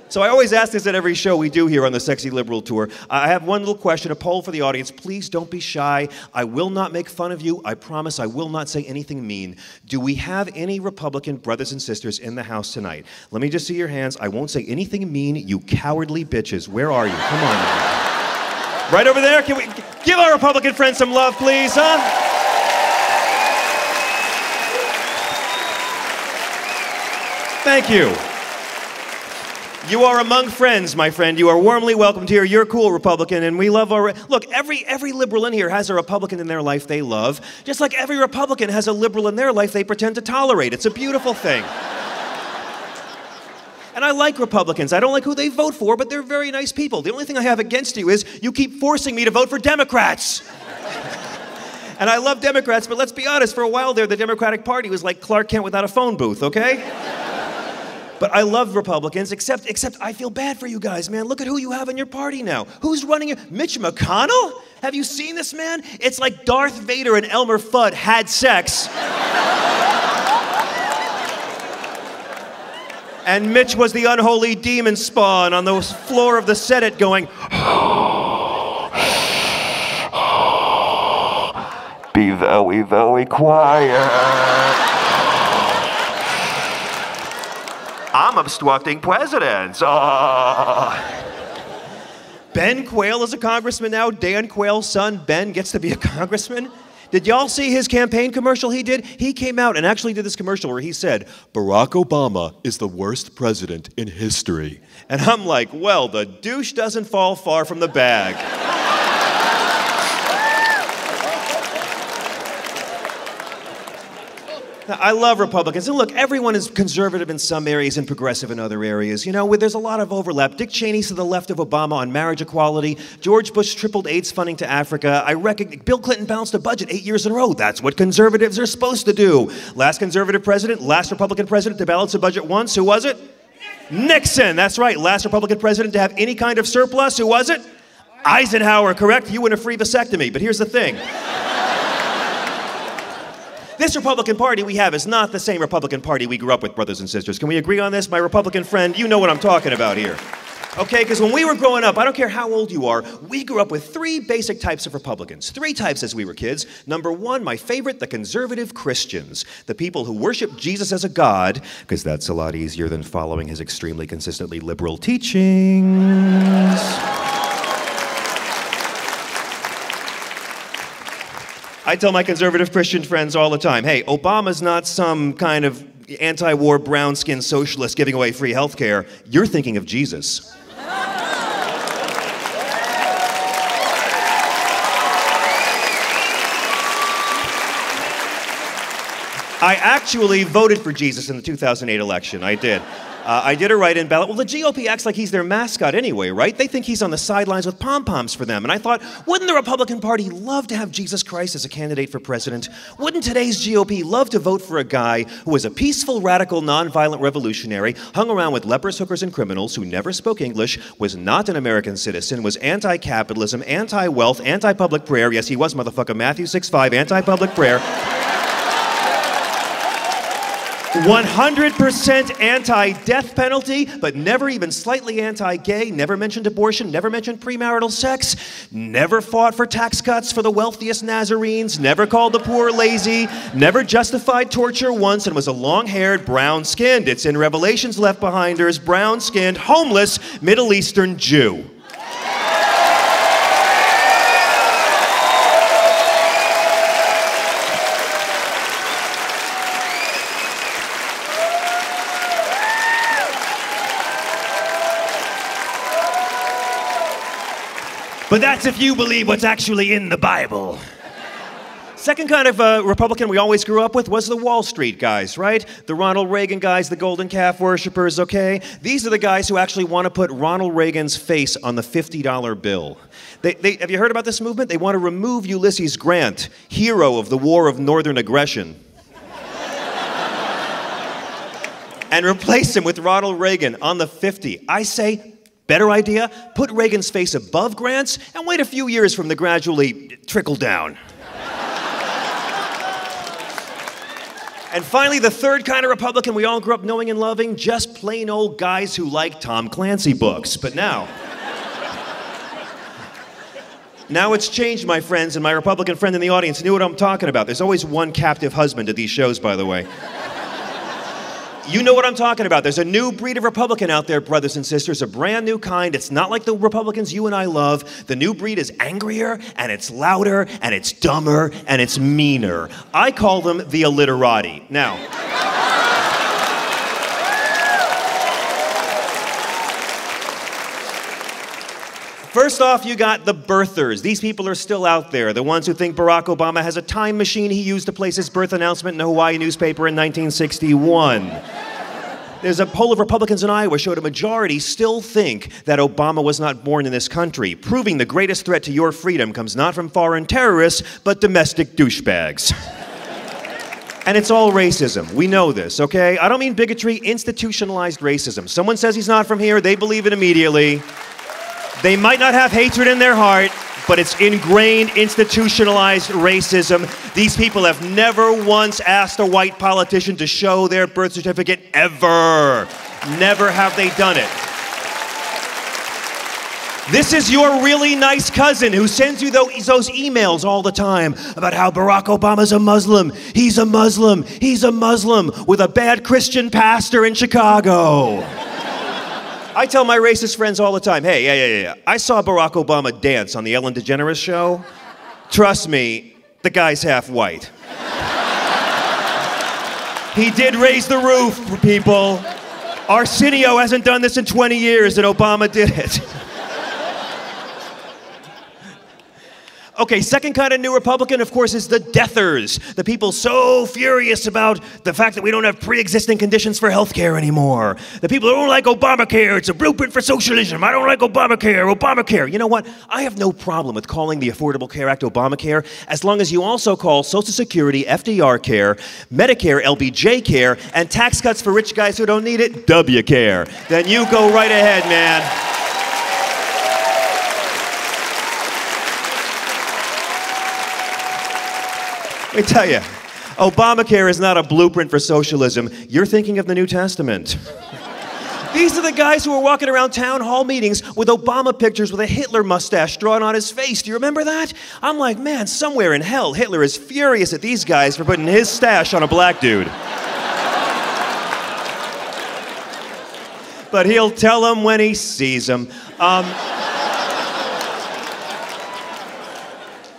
So I always ask this at every show we do here on the Sexy Liberal Tour. I have one little question, a poll for the audience. Please don't be shy. I will not make fun of you. I promise I will not say anything mean. Do we have any Republican brothers and sisters in the house tonight? Let me just see your hands. I won't say anything mean, you cowardly bitches. Where are you? Come on now. Right over there. Can we give our Republican friends some love, please, huh? Thank you. You are among friends, my friend. You are warmly welcomed here. You're a cool Republican, and we love our... Look, every liberal in here has a Republican in their life they love, just like every Republican has a liberal in their life they pretend to tolerate. It's a beautiful thing. And I like Republicans. I don't like who they vote for, but they're very nice people. The only thing I have against you is you keep forcing me to vote for Democrats. And I love Democrats, but let's be honest, for a while there, the Democratic Party was like Clark Kent without a phone booth, okay? But I love Republicans, except I feel bad for you guys, man. Look at who you have in your party now. Who's running it? Mitch McConnell? Have you seen this man? It's like Darth Vader and Elmer Fudd had sex. And Mitch was the unholy demon spawn on the floor of the Senate going, be very, very quiet. I'm obstructing presidents. Ben Quayle is a congressman now. Dan Quayle's son, Ben, gets to be a congressman. Did y'all see his campaign commercial he did? He came out and actually did this commercial where he said, Barack Obama is the worst president in history. And I'm like, well, the douche doesn't fall far from the bag. I love Republicans. And look, everyone is conservative in some areas and progressive in other areas. You know, there's a lot of overlap. Dick Cheney's to the left of Obama on marriage equality. George Bush tripled AIDS funding to Africa. I reckon Bill Clinton balanced a budget 8 years in a row. That's what conservatives are supposed to do. Last conservative president, last Republican president to balance a budget once. Who was it? Nixon. That's right. Last Republican president to have any kind of surplus. Who was it? Eisenhower, correct? You win a free vasectomy. But here's the thing. This Republican Party we have is not the same Republican Party we grew up with, brothers and sisters. Can we agree on this? My Republican friend, you know what I'm talking about here. Okay, because when we were growing up, I don't care how old you are, we grew up with three basic types of Republicans. Three types as we were kids. Number one, my favorite, the conservative Christians. The people who worship Jesus as a god, because that's a lot easier than following his extremely consistently liberal teachings. I tell my conservative Christian friends all the time, hey, Obama's not some kind of anti-war brown-skinned socialist giving away free health care. You're thinking of Jesus. I actually voted for Jesus in the 2008 election. I did. I did a write-in ballot. Well, the GOP acts like he's their mascot anyway, right? They think he's on the sidelines with pom-poms for them. And I thought, wouldn't the Republican Party love to have Jesus Christ as a candidate for president? Wouldn't today's GOP love to vote for a guy who was a peaceful, radical, nonviolent revolutionary, hung around with lepers, hookers, and criminals, who never spoke English, was not an American citizen, was anti-capitalism, anti-wealth, anti-public prayer. Yes, he was, motherfucker. Matthew 6:5, anti-public prayer. 100% anti-death penalty, but never even slightly anti-gay, never mentioned abortion, never mentioned premarital sex, never fought for tax cuts for the wealthiest Nazarenes, never called the poor lazy, never justified torture once, and was a long-haired, brown-skinned, it's in Revelations Left Behinders, brown-skinned, homeless, Middle Eastern Jew. But that's if you believe what's actually in the Bible. Second kind of Republican we always grew up with was the Wall Street guys, right? The Ronald Reagan guys, the golden calf worshippers, okay? These are the guys who actually want to put Ronald Reagan's face on the $50 bill. Have you heard about this movement? They want to remove Ulysses Grant, hero of the War of Northern Aggression, and replace him with Ronald Reagan on the 50. I say, better idea, put Reagan's face above Grant's and wait a few years for him to gradually trickle down. And finally, the third kind of Republican we all grew up knowing and loving, just plain old guys who like Tom Clancy books. But now it's changed, my friends, and my Republican friend in the audience knew what I'm talking about. There's always one captive husband at these shows, by the way. You know what I'm talking about. There's a new breed of Republican out there, brothers and sisters, a brand new kind. It's not like the Republicans you and I love. The new breed is angrier, and it's louder, and it's dumber, and it's meaner. I call them the illiterati. Now, first off, you got the birthers. These people are still out there. The ones who think Barack Obama has a time machine he used to place his birth announcement in a Hawaii newspaper in 1961. There's a poll of Republicans in Iowa showed a majority still think that Obama was not born in this country, proving the greatest threat to your freedom comes not from foreign terrorists, but domestic douchebags. And it's all racism. We know this, okay? I don't mean bigotry, institutionalized racism. Someone says he's not from here, they believe it immediately. They might not have hatred in their heart, but it's ingrained, institutionalized racism. These people have never once asked a white politician to show their birth certificate, ever. Never have they done it. This is your really nice cousin who sends you those emails all the time about how Barack Obama's a Muslim. He's a Muslim. He's a Muslim with a bad Christian pastor in Chicago. I tell my racist friends all the time, hey, I saw Barack Obama dance on the Ellen DeGeneres show. Trust me, the guy's half white. He did raise the roof for people. Arsenio hasn't done this in 20 years, and Obama did it. Okay, second kind of new Republican, of course, is the deathers. The people so furious about the fact that we don't have pre-existing conditions for health care anymore. The people who don't like Obamacare, it's a blueprint for socialism. I don't like Obamacare. You know what? I have no problem with calling the Affordable Care Act Obamacare, as long as you also call Social Security FDR care, Medicare LBJ care, and tax cuts for rich guys who don't need it, W care. Then you go right ahead, man. Let me tell you, Obamacare is not a blueprint for socialism. You're thinking of the New Testament. These are the guys who are walking around town hall meetings with Obama pictures with a Hitler mustache drawn on his face. Do you remember that? I'm like, man, somewhere in hell, Hitler is furious at these guys for putting his stash on a black dude. But he'll tell them when he sees them.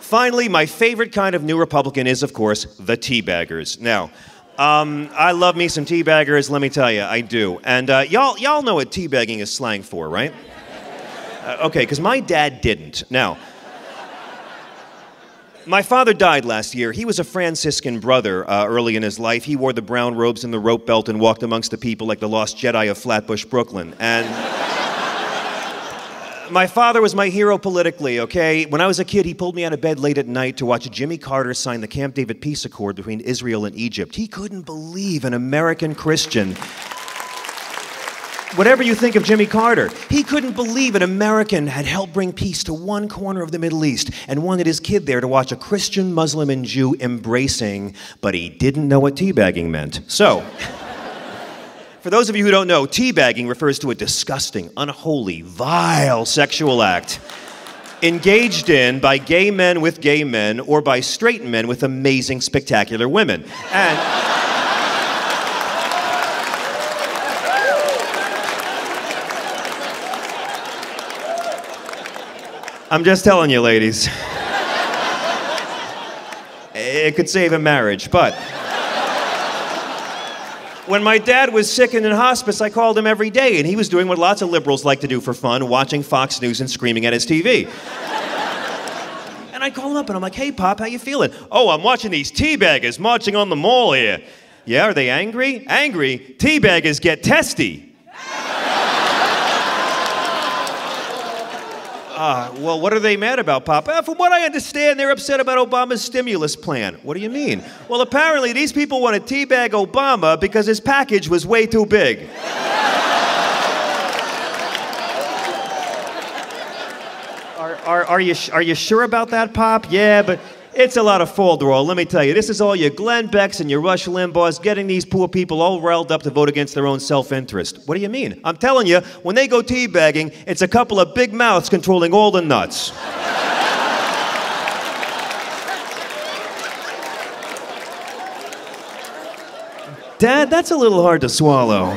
Finally, my favorite kind of new Republican is, of course, the teabaggers. Now, I love me some teabaggers, let me tell you, I do. And y'all know what teabagging is slang for, right? Okay, because my dad didn't. Now, my father died last year. He was a Franciscan brother early in his life. He wore the brown robes and the rope belt and walked amongst the people like the lost Jedi of Flatbush, Brooklyn. And my father was my hero politically, okay? When I was a kid, he pulled me out of bed late at night to watch Jimmy Carter sign the Camp David peace accord between Israel and Egypt. He couldn't believe an American Christian. Whatever you think of Jimmy Carter, he couldn't believe an American had helped bring peace to one corner of the Middle East and wanted his kid there to watch a Christian, Muslim, and Jew embracing, but he didn't know what teabagging meant. So, for those of you who don't know, teabagging refers to a disgusting, unholy, vile sexual act engaged in by gay men with gay men or by straight men with amazing, spectacular women. And I'm just telling you, ladies, it could save a marriage, but when my dad was sick and in hospice, I called him every day, and he was doing what lots of liberals like to do for fun, watching Fox News and screaming at his TV. And I call him up, and I'm like, hey, Pop, how you feeling? Oh, I'm watching these teabaggers marching on the mall here. Yeah, are they angry? Angry? Teabaggers get testy. Well, what are they mad about, Pop? From what I understand, they're upset about Obama's stimulus plan. What do you mean? Well, apparently these people want to teabag Obama because his package was way too big. Are you sure about that, Pop? Yeah, but It's a lot of folderol, let me tell you. This is all your Glenn Becks and your Rush Limbaughs getting these poor people all riled up to vote against their own self-interest. What do you mean? I'm telling you, when they go teabagging, it's a couple of big mouths controlling all the nuts. Dad, that's a little hard to swallow.